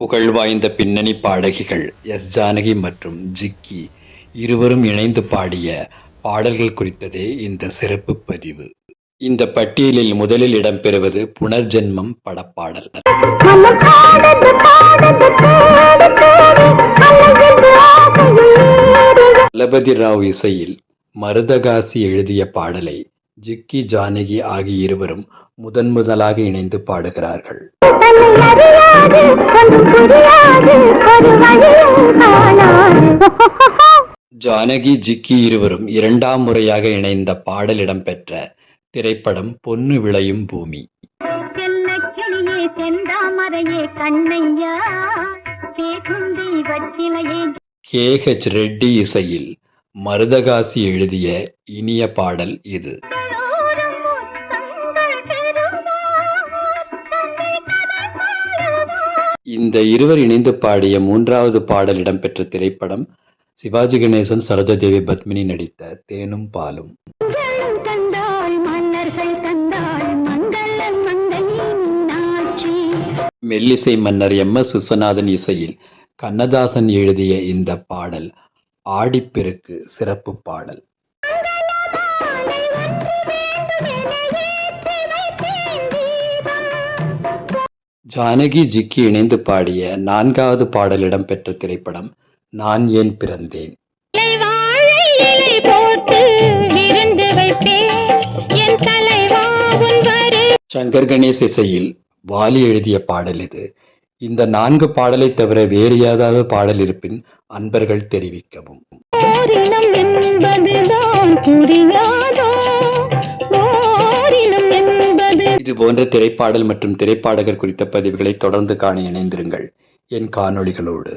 புகழ்வாய்ந்த பின்னணி பாடகிகள் எஸ். ஜானகி மற்றும் ஜிக்கி இருவரும் இணைந்து பாடிய பாடல்கள் குறித்ததே இந்த சிறப்பு பதிவு. இந்த பட்டியலில் முதலில் இடம்பெறுவது புனர்ஜென்மம் படப்பாடல். தளபதி ராவ் இசையில் மருதகாசி எழுதிய பாடலை ஜிக்கி, ஜானகி ஆகிய இருவரும் முதலாக இணைந்து பாடுகிறார்கள். ஜானகி, ஜிக்கி இருவரும் இரண்டாம் முறையாக இணைந்த பாடல் இடம்பெற்ற திரைப்படம் பொன்னு விளையும் பூமி. KH ரெட்டி இசையில் மருதகாசி எழுதிய இனிய பாடல் இது. இந்த இருவர் இணைந்து பாடிய மூன்றாவது பாடல் இடம்பெற்ற திரைப்படம் சிவாஜி கணேசன், சரோஜாதேவி பத்மினி நடித்த தேனும் பாலும். மெல்லிசை மன்னர் MS விஸ்வநாதன் இசையில் கண்ணதாசன் எழுதிய இந்த பாடல் ஆடிப்பெருக்கு சிறப்பு பாடல். ஜானகி, ஜிக்கி இணைந்து பாடிய நான்காவது பாடல் இடம்பெற்ற திரைப்படம் நான் ஏன் பிறந்தேன். சங்கர் கணேஷ் இசையில் வாலி எழுதிய பாடல் இது. இந்த 4 பாடலை தவிர வேறு ஏதாவது பாடல் இருப்பின் அன்பர்கள் தெரிவிக்கவும். இது போன்ற திரைப்பாடல் மற்றும் திரைப்பாடகர் குறித்த பதிவுகளை தொடர்ந்து காண இணைந்திருங்கள் என் காணொளிகளோடு.